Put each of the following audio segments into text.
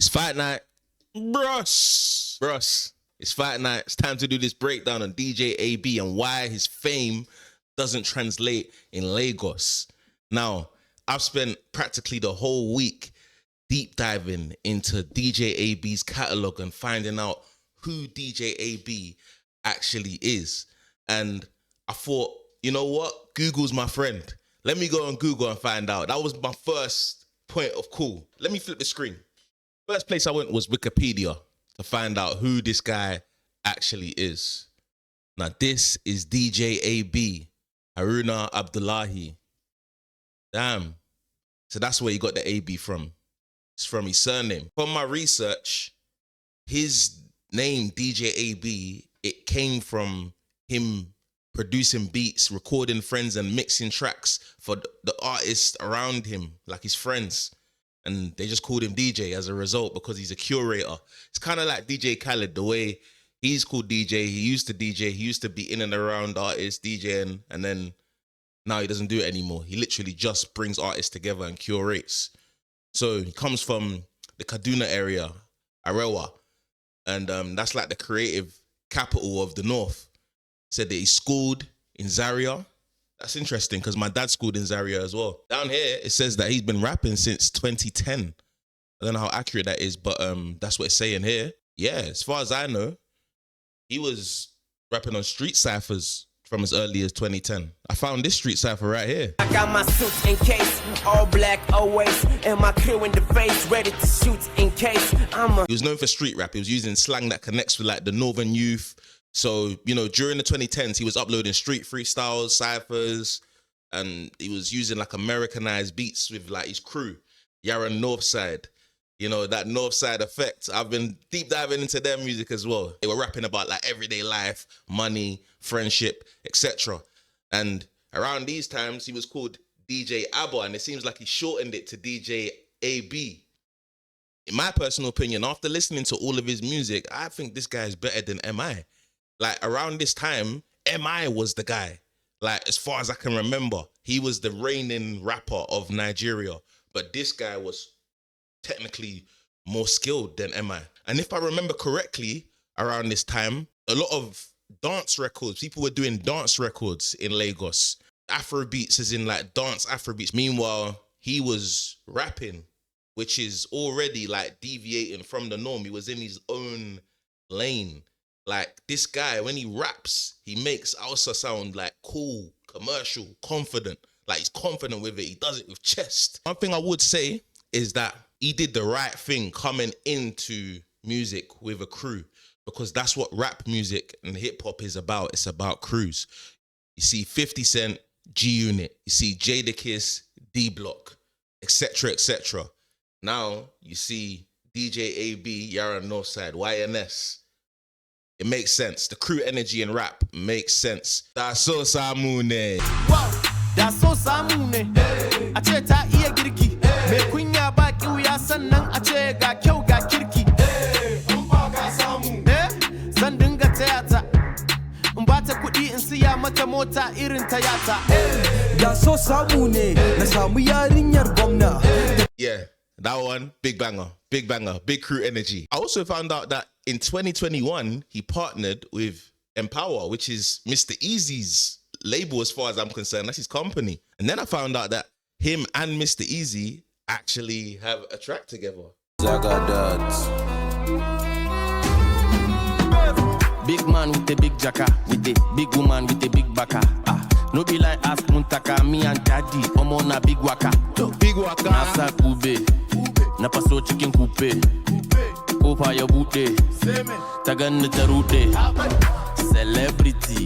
It's fight night. Bruss. It's fight night. It's time to do this breakdown on DJ AB and why his fame doesn't translate in Lagos. Now, I've spent practically the whole week deep diving into DJ AB's catalog and finding out who DJ AB actually is. And I thought, you know what? Google's my friend. Let me go on Google and find out. That was my first point of call. Let me flip the screen. First place I went was Wikipedia to find out who this guy actually is. Now, this is DJ AB, Haruna Abdullahi. Damn. So that's where he got the AB from. It's from his surname. From my research, his name, DJ AB, it came from him producing beats, recording friends and mixing tracks for the artists around him, like his friends. And they just called him DJ as a result because he's a curator. It's kind of like DJ Khaled, the way he's called DJ. He used to DJ. He used to be in and around artists, DJing, and then now he doesn't do it anymore. He literally just brings artists together and curates. So he comes from the Kaduna area, Arewa, and that's like the creative capital of the North. Said that he schooled in Zaria. That's interesting because my dad schooled in Zaria as well. Down here, it says that he's been rapping since 2010. I don't know how accurate that is, but that's what it's saying here. Yeah, as far as I know, he was rapping on street ciphers from as early as 2010. I found this street cipher right here. I got my suit in case, all black always, and my crew in the face, ready to shoot in case He was known for street rap. He was using slang that connects with like the northern youth. So, you know, during the 2010s, he was uploading street freestyles, ciphers, and he was using like Americanized beats with like his crew, Yara Northside. You know, that Northside effect. I've been deep diving into their music as well. They were rapping about like everyday life, money, friendship, etc. And around these times, he was called DJ ABBA, and it seems like he shortened it to DJ AB. In my personal opinion, after listening to all of his music, I think this guy is better than MI. Like around this time, MI was the guy. Like as far as I can remember, he was the reigning rapper of Nigeria. But this guy was technically more skilled than MI. And if I remember correctly, around this time, a lot of dance records, people were doing dance records in Lagos. Afrobeats as in like dance Afrobeats. Meanwhile, he was rapping, which is already like deviating from the norm. He was in his own lane. Like this guy, when he raps, he makes Hausa sound like cool, commercial, confident. Like he's confident with it. He does it with chest. One thing I would say is that he did the right thing coming into music with a crew, because that's what rap music and hip hop is about. It's about crews. You see 50 Cent, G Unit. You see Jadakiss, D Block, etc., etc. Now you see DJ AB, Yara Northside, YNS. It makes sense. The crew energy in rap makes sense. That's so Samune. Wow, that's so Samune. Acheta iya girki. Me kunya ba kiuya sannan ace ga kyau ga kirki. Umba ka samu. Zan dinga tayata. In bata kuɗi in siya mata mota irin Toyota. Da so Samune. Na samu yarinyar gwamna. Yeah, that one, big banger, big crew energy. I also found out that in 2021, he partnered with Empower, which is Mr. Easy's label as far as I'm concerned. That's his company. And then I found out that him and Mr. Easy actually have a track together. Big man with the big jacka, with the big woman with the big baka. No be like ask Muntaka, me and daddy, I'm a big waka. Big waka. Nasa kube, na paso chicken coupe. Opa your booty, tagan the tarute. Celebrity,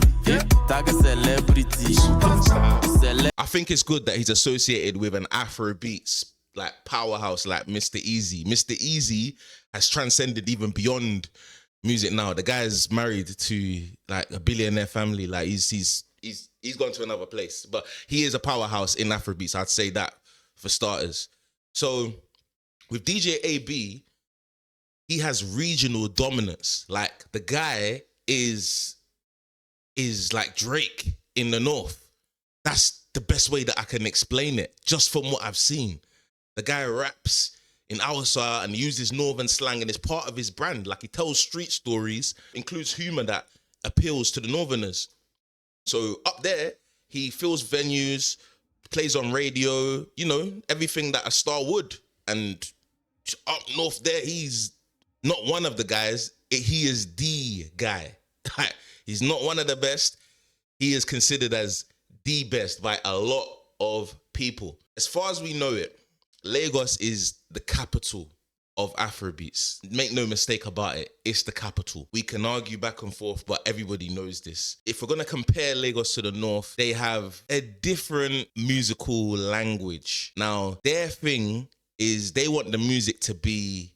tag a celebrity. I think it's good that he's associated with an Afrobeats like powerhouse like Mr. Easy. Mr. Easy has transcended even beyond music now. The guy's married to like a billionaire family. Like he's gone to another place. But he is a powerhouse in Afrobeats. I'd say that for starters. So with DJ AB, he has regional dominance. Like the guy is like Drake in the North. That's the best way that I can explain it, just from what I've seen. The guy raps in Hausa and uses northern slang and it's part of his brand. Like he tells street stories, includes humor that appeals to the northerners. So up there, he fills venues, plays on radio, you know, everything that a star would. And up north there, he's not one of the guys. He is the guy. He's not one of the best. He is considered as the best by a lot of people. As far as we know it, Lagos is the capital of Afrobeats. Make no mistake about it, it's the capital. We can argue back and forth, but everybody knows this. If we're going to compare Lagos to the north, they have a different musical language. Now, their thing is they want the music to be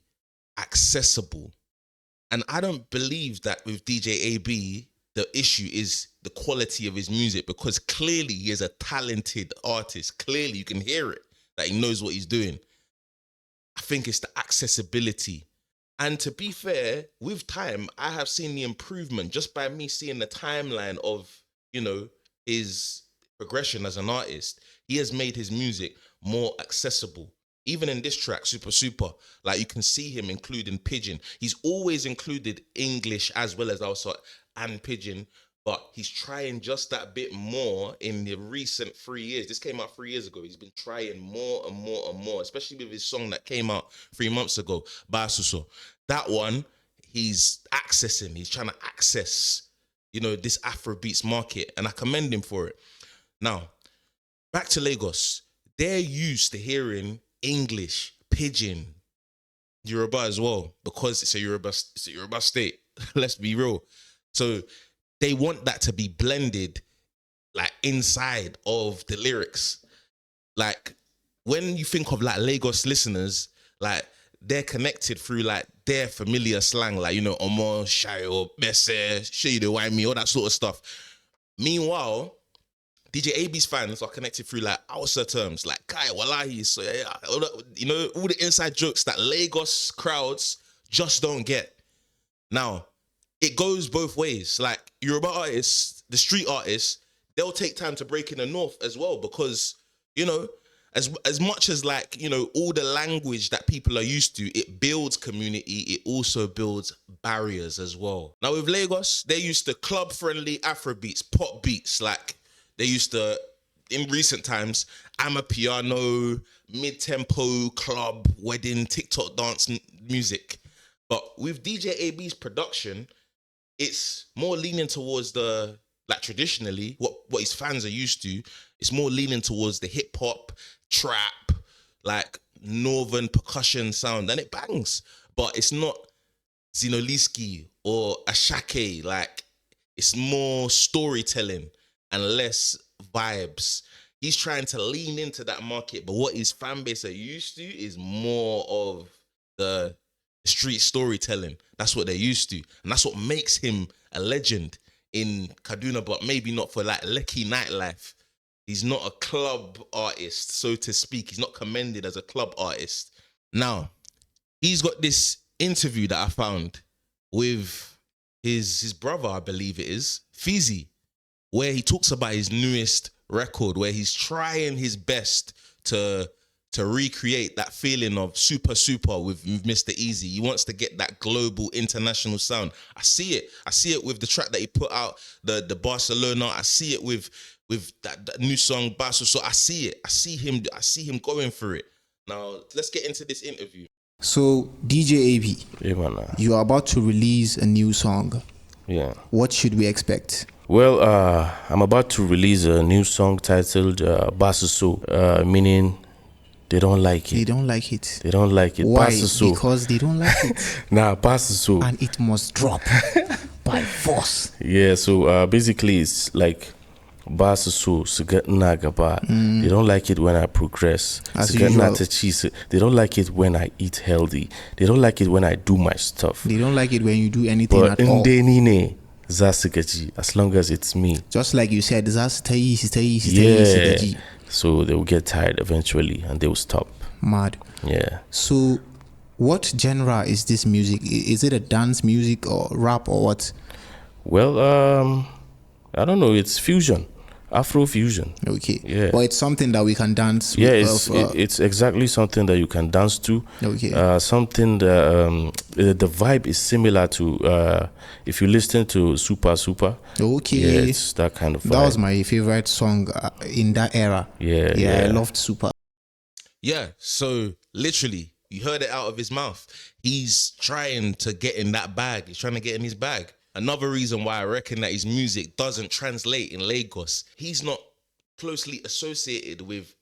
accessible. And I don't believe that with DJ AB, the issue is the quality of his music, because clearly he is a talented artist. Clearly you can hear it, that he knows what he's doing. I think it's the accessibility. And to be fair, with time, I have seen the improvement just by me seeing the timeline of, you know, his progression as an artist. He has made his music more accessible. Even in this track, Super Super, like you can see him including Pidgin. He's always included English as well as Hausa and Pidgin, but he's trying just that bit more in the recent 3 years. This came out 3 years ago. He's been trying more and more and more, especially with his song that came out 3 months ago, Barto. That one, he's accessing. He's trying to access, you know, this Afrobeats market, and I commend him for it. Now, back to Lagos. They're used to hearing English, Pidgin, Yoruba as well, because it's a Yoruba state. Let's be real. So they want that to be blended like inside of the lyrics. Like when you think of like Lagos listeners, like they're connected through like their familiar slang, like, you know, Omo, Shayo, Bese, Shade, Why Me, all that sort of stuff. Meanwhile, DJ AB's fans are connected through like Hausa terms, like Kai, Wallahi, so yeah, all that, you know, all the inside jokes that Lagos crowds just don't get. Now, it goes both ways. Like Yoruba artists, the street artists, they'll take time to break in the north as well, because, you know, as much as like, you know, all the language that people are used to, it builds community, it also builds barriers as well. Now with Lagos, they're used to club-friendly Afrobeats, pop beats, like they used to, in recent times, amapiano, mid-tempo, club, wedding, TikTok dance music. But with DJ AB's production, it's more leaning towards the, like traditionally, what his fans are used to. It's more leaning towards the hip hop, trap, like northern percussion sound, and it bangs. But it's not Zinoliski or Ashake. Like, it's more storytelling and less vibes. He's trying to lean into that market, but what his fan base are used to is more of the street storytelling. That's what they're used to, and that's what makes him a legend in Kaduna, but maybe not for like Lekki nightlife. He's not a club artist, so to speak. He's not commended as a club artist. Now, he's got this interview that I found with his brother, I believe it is, Fizi, where he talks about his newest record, where he's trying his best to recreate that feeling of super with Mr. Easy. He wants to get that global, international sound. I see it. I see it with the track that he put out, the Barcelona. I see it with that new song, Barto. So I see it. I see him going for it. Now, let's get into this interview. So, DJ AB, Yeah, man. you are about to release a new song. Yeah. What should we expect? Well, I'm about to release a new song titled Basuso, meaning they don't like it. They don't like it. They don't like it. Why? Basuso. Because they don't like it. Nah, Basuso. And it must drop by force. Yeah, so basically it's like Basuso, Sugatna Gaba. They don't like it when I progress. As Sugatna usual. Techi. They don't like it when I eat healthy. They don't like it when I do my stuff. They don't like it when you do anything But at all. Ndenine, Zasigaji, as long as it's me. Just like you said, Yeah. So they will get tired eventually and they will stop. Mad. Yeah. So, what genre is this music? Is it a dance music or rap or what? Well, I don't know. It's fusion. Afrofusion. Okay. Yeah. But it's something that we can dance Yeah, with. it's exactly something that you can dance to. Okay. Something that the vibe is similar to if you listen to Super Super. Okay. Yeah, it's that kind of vibe. That was my favorite song in that era. Yeah. I loved Super. Yeah, so literally, you heard it out of his mouth. He's trying to get in that bag. He's trying to get in his bag. Another reason why I reckon that his music doesn't translate in Lagos, he's not closely associated with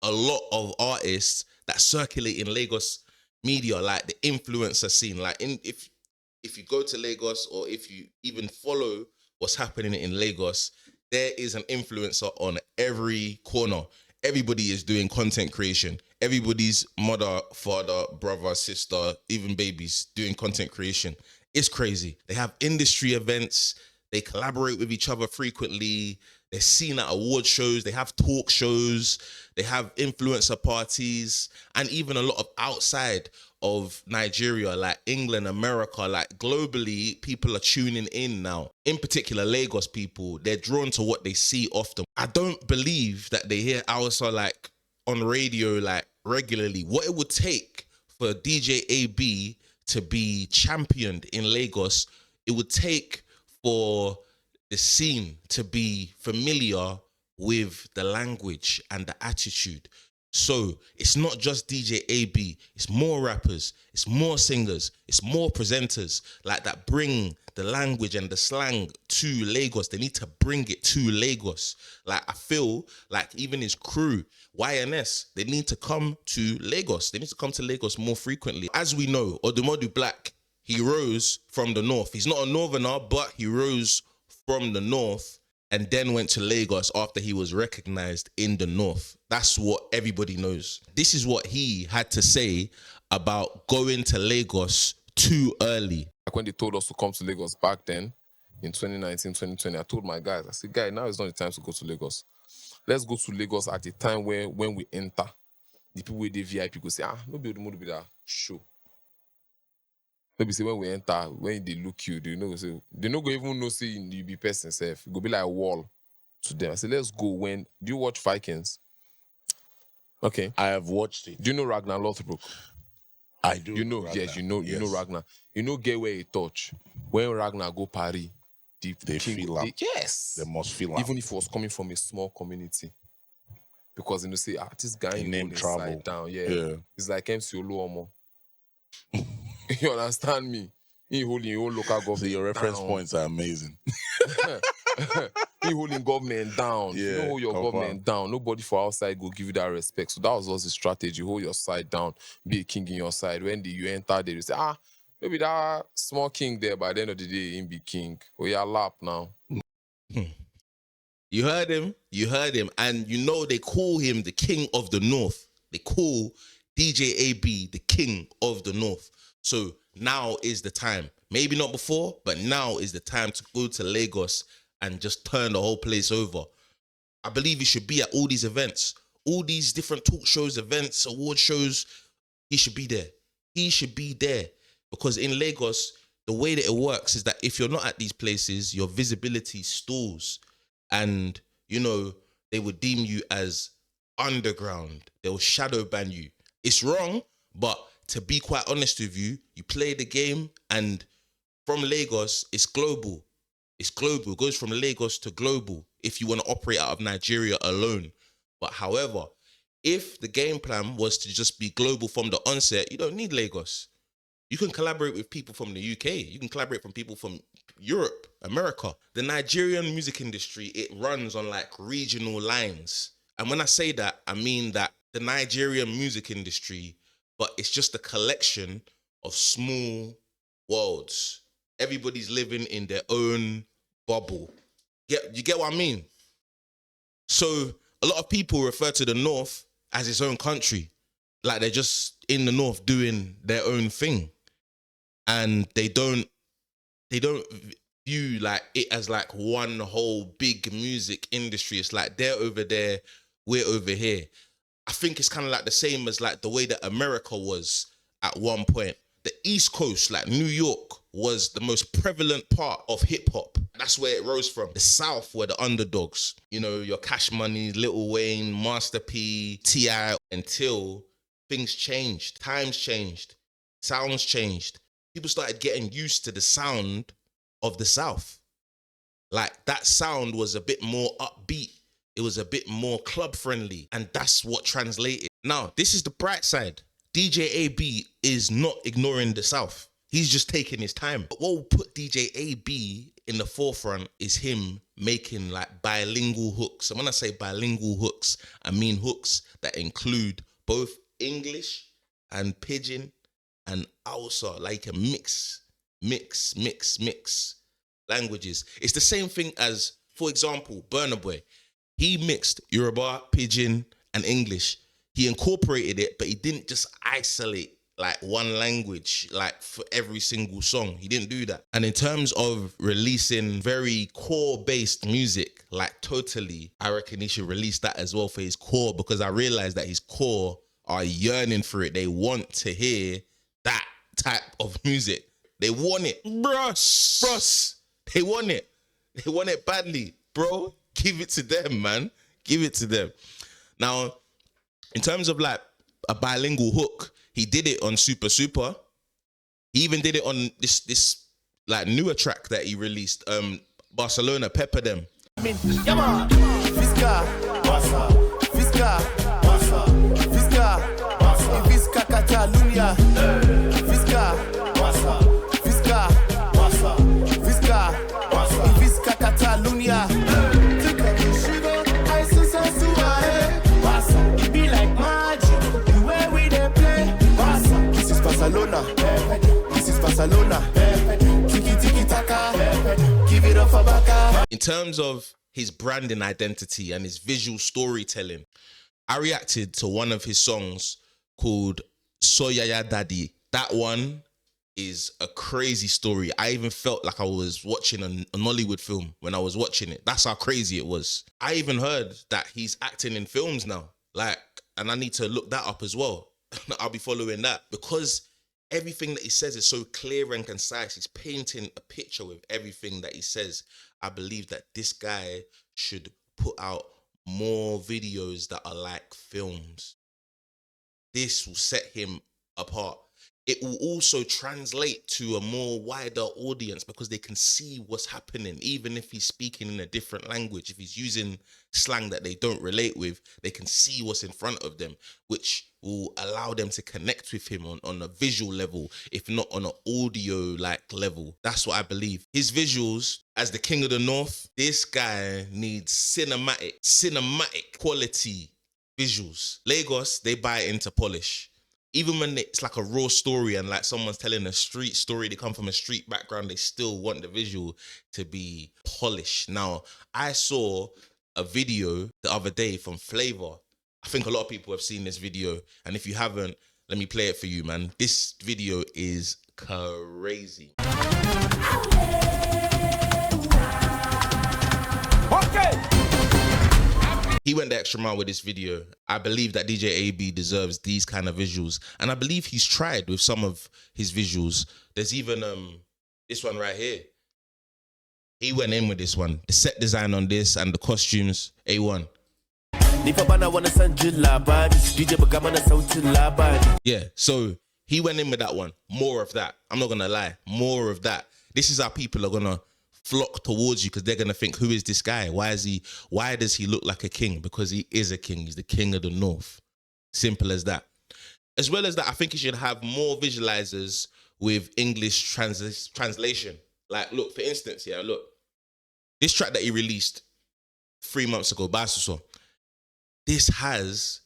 a lot of artists that circulate in Lagos media, like the influencer scene. Like if you go to Lagos or if you even follow what's happening in Lagos, there is an influencer on every corner. Everybody is doing content creation. Everybody's mother, father, brother, sister, even babies doing content creation. It's crazy. They have industry events. They collaborate with each other frequently. They're seen at award shows. They have talk shows. They have influencer parties. And even a lot of outside of Nigeria, like England, America, like globally, people are tuning in now. In particular, Lagos people, they're drawn to what they see often. I don't believe that they hear Hausa like on radio like regularly. What it would take for DJ AB to be championed in Lagos, it would take for the scene to be familiar with the language and the attitude. So it's not just DJ AB, it's more rappers, it's more singers, it's more presenters like that bring the language and the slang to Lagos. They need to bring it to Lagos. Like I feel like even his crew, YNS, they need to come to Lagos. They need to come to Lagos more frequently. As we know, Odumodu Black, he rose from the north. He's not a northerner, but he rose from the north and then went to Lagos after he was recognized in the north. That's what everybody knows. This is what he had to say about going to Lagos too early. Like when they told us to come to Lagos back then, in 2019, 2020, I told my guys, I said, guy, now is not the time to go to Lagos. Let's go to Lagos at the time when we enter. The people with the VIP go say, nobody will be that show. Maybe say when we enter, when they look you, they know say they no go even know say you be person self. It go be like a wall to them. I say, let's go when do you watch Vikings? Okay. I have watched it. Do you know Ragnar Lothbrok? I do. You know, Ragnar. yes, you know Ragnar. You know get where he touch. When Ragnar go Paris, they feel am. Yes. They must feel am. Even if it was coming from a small community. Because you know, say, this guy The name travel. side down. Yeah. It's like MC Oluomo. You understand me? He holding your own local government. So your reference down. points are amazing. He holding government down. Yeah, You know, hold your confirm. government down. Nobody for outside go give you that respect. So that was also the strategy. Hold your side down. Be a king in your side. When you enter there, you say, maybe that small king there, by the end of the day, he be king. Oh, yeah, lap now. You heard him. And you know they call him the king of the north. They call DJ AB the king of the north. So now is the time. Maybe not before, but now is the time to go to Lagos and just turn the whole place over. I believe he should be at all these events, all these different talk shows, events, award shows. He should be there. He should be there. Because in Lagos, the way that it works is that if you're not at these places, your visibility stalls. And, you know, they would deem you as underground. They'll shadow ban you. It's wrong, but to be quite honest with you, you play the game and from Lagos, it's global. It's global. It goes from Lagos to global if you want to operate out of Nigeria alone. But however, if the game plan was to just be global from the onset, you don't need Lagos. You can collaborate with people from the UK. You can collaborate with people from Europe, America. The Nigerian music industry, it runs on like regional lines. And when I say that, I mean that the Nigerian music industry, but it's just a collection of small worlds. Everybody's living in their own bubble. You get what I mean? So a lot of people refer to the North as its own country. Like they're just in the North doing their own thing. And they don't view like it as like one whole big music industry. It's like they're over there, we're over here. I think it's kind of like the same as like the way that America was at one point. The East Coast, like New York, was the most prevalent part of hip hop. That's where it rose from. The South were the underdogs. You know, your Cash Money, Lil Wayne, Master P, T.I. until things changed. Times changed. Sounds changed. People started getting used to the sound of the South. Like, that sound was a bit more upbeat. It was a bit more club friendly. And that's what translated. Now, this is the bright side. DJ AB is not ignoring the South. He's just taking his time. But what will put DJ AB in the forefront is him making like bilingual hooks. And when I say bilingual hooks, I mean hooks that include both English and Pidgin and Hausa. Like a mix languages. It's the same thing as, for example, Burna Boy. He mixed Yoruba, Pidgin, and English. He incorporated it, but he didn't just isolate like one language, like for every single song. He didn't do that. And in terms of releasing very core-based music, like totally, I reckon he should release that as well for his core, because I realized that his core are yearning for it. They want to hear that type of music. They want it. Bruss. They want it. They want it badly. Bro, give it to them, man. Give it to them. Now, in terms of like a bilingual hook, he did it on Super Super. He even did it on this like newer track that he released, Barcelona, Pepper Them. In terms of his branding identity and his visual storytelling, I reacted to one of his songs called Soyaya Daddy. That one is a crazy story. I even felt like I was watching a Nollywood film when I was watching it. That's how crazy it was. I even heard that he's acting in films now. And I need to look that up as well. I'll be following that because everything that he says is so clear and concise. He's painting a picture with everything that he says. I believe that this guy should put out more videos that are like films. This will set him apart. It will also translate to a more wider audience because they can see what's happening. Even if he's speaking in a different language, if he's using slang that they don't relate with, they can see what's in front of them, which will allow them to connect with him on a visual level, if not on an audio like level. That's what I believe. His visuals, as the King of the North, this guy needs cinematic quality visuals. Lagos, they buy into polish. Even when it's like a raw story and like someone's telling a street story, they come from a street background, they still want the visual to be polished. Now, I saw a video the other day from Flavor. I think a lot of people have seen this video. And if you haven't, let me play it for you, man. This video is crazy. Okay. He went the extra mile with this video. I believe that DJ AB deserves these kind of visuals. And I believe he's tried with some of his visuals. There's even this one right here. He went in with this one. The set design on this and the costumes, A1. Yeah, so he went in with that one. More of that. I'm not going to lie. More of that. This is how people are going to flock towards you because they're going to think, who is this guy? Why does he look like a king? Because he is a king. He's the King of the North. Simple as that. As well as that, I think he should have more visualizers with English translation. Like, look, for instance, yeah, look. This track that he released 3 months ago, Barto, this has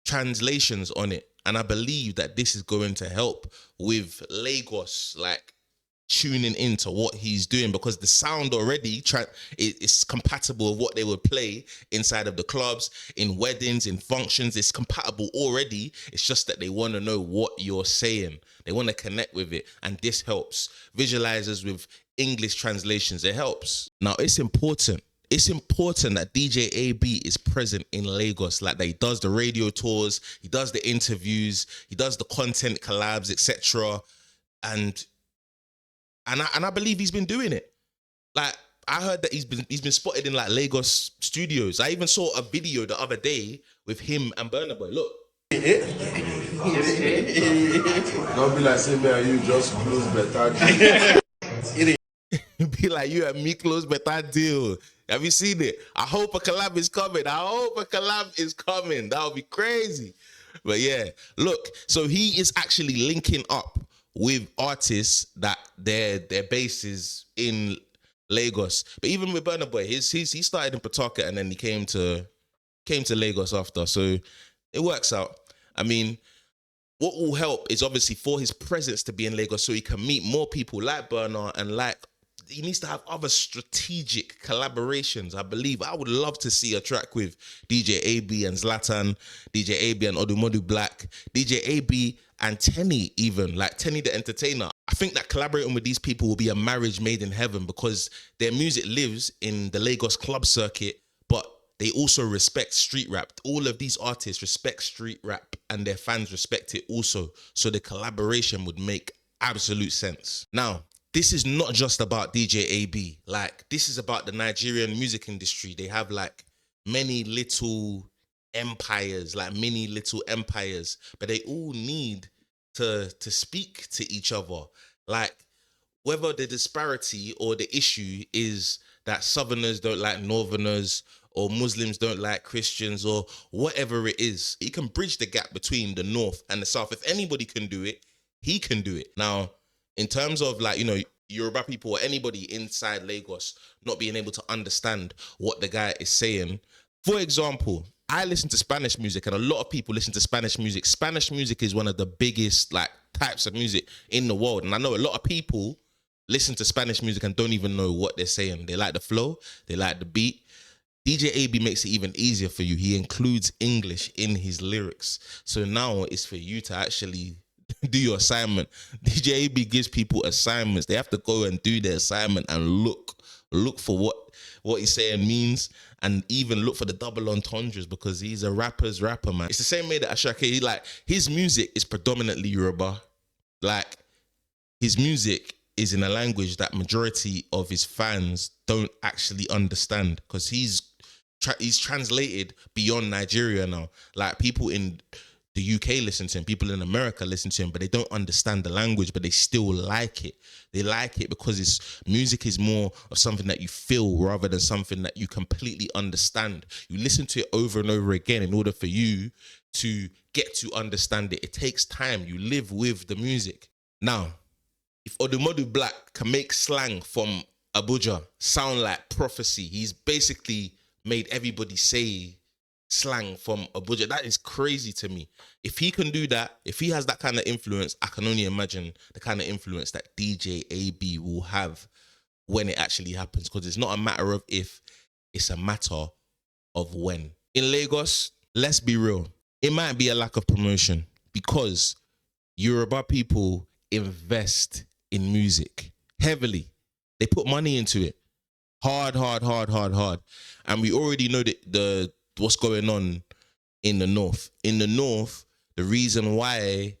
translations on it. And I believe that this is going to help with Lagos, like, tuning into what he's doing because the sound already is compatible with what they would play inside of the clubs, in weddings, in functions. It's compatible already. It's just that they want to know what you're saying. They want to connect with it. And this helps. Visualizers with English translations, it helps. Now, it's important. It's important that DJ AB is present in Lagos, like that he does the radio tours, he does the interviews, he does the content collabs, etc. And I believe he's been doing it. Like, I heard that he's been spotted in like Lagos studios. I even saw a video the other day with him and Burna Boy. Look. Don't be like, say, man, you just close better. Be like, you and me close better deal. Have you seen it? I hope a collab is coming. That would be crazy. But yeah, look, so he is actually linking up with artists that their base is in Lagos. But even with Burna Boy, he started in Pawtucket and then he came to Lagos after. So it works out. I mean, what will help is obviously for his presence to be in Lagos so he can meet more people like Burna and like he needs to have other strategic collaborations. I believe I would love to see a track with DJ AB and Zlatan, DJ AB and Odumodu Black, DJ AB and Tenny even, like Tenny the Entertainer. I think that collaborating with these people will be a marriage made in heaven because their music lives in the Lagos club circuit, but they also respect street rap. All of these artists respect street rap and their fans respect it also. So the collaboration would make absolute sense. Now, this is not just about DJ AB. Like, this is about the Nigerian music industry. They have like many little empires, like mini little empires, but they all need to speak to each other. Like, whether the disparity or the issue is that Southerners don't like Northerners or Muslims don't like Christians or whatever it is, he can bridge the gap between the North and the South. If anybody can do it, he can do it. Now, in terms of like, you know, Yoruba people or anybody inside Lagos not being able to understand what the guy is saying. For example, I listen to Spanish music and a lot of people listen to Spanish music. Spanish music is one of the biggest like types of music in the world. And I know a lot of people listen to Spanish music and don't even know what they're saying. They like the flow, they like the beat. DJ AB makes it even easier for you. He includes English in his lyrics. So now it's for you to actually do your assignment. DJ AB gives people assignments. They have to go and do their assignment and look for what he's saying means, and even look for the double entendres because he's a rapper's rapper, man. It's the same way that Ashake, like, his music is predominantly Yoruba. Like, his music is in a language that majority of his fans don't actually understand because he's translated beyond Nigeria now. Like, people in the UK listen to him, people in America listen to him, but they don't understand the language, but they still like it. They like it because his music is more of something that you feel rather than something that you completely understand. You listen to it over and over again in order for you to get to understand it. It takes time. You live with the music. Now, if Odumodu Black can make slang from Abuja sound like prophecy, he's basically made everybody say slang from Abuja. That is crazy to me. If he can do that, if he has that kind of influence, I can only imagine the kind of influence that DJ AB will have when it actually happens, because it's not a matter of if, it's a matter of when. In Lagos, let's be real, it might be a lack of promotion because Yoruba people invest in music heavily. They put money into it. Hard. And we already know that what's going on in the North. In the North, the reason why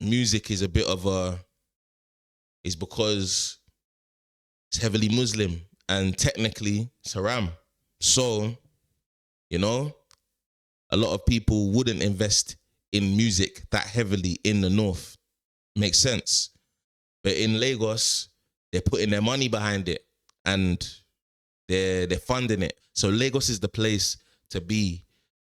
music is a bit of is because it's heavily Muslim and technically it's haram. So, you know, a lot of people wouldn't invest in music that heavily in the North. Makes sense. But in Lagos, they're putting their money behind it and they're funding it. So Lagos is the place to be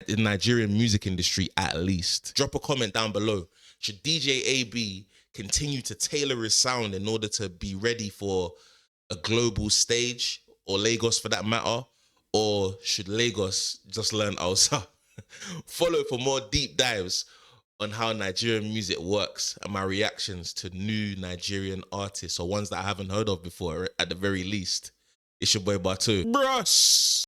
in the Nigerian music industry, at least. Drop a comment down below. Should DJ AB continue to tailor his sound in order to be ready for a global stage, or Lagos for that matter? Or should Lagos just learn Hausa? Follow for more deep dives on how Nigerian music works and my reactions to new Nigerian artists, or ones that I haven't heard of before, at the very least. It's your boy Barto. Bruss!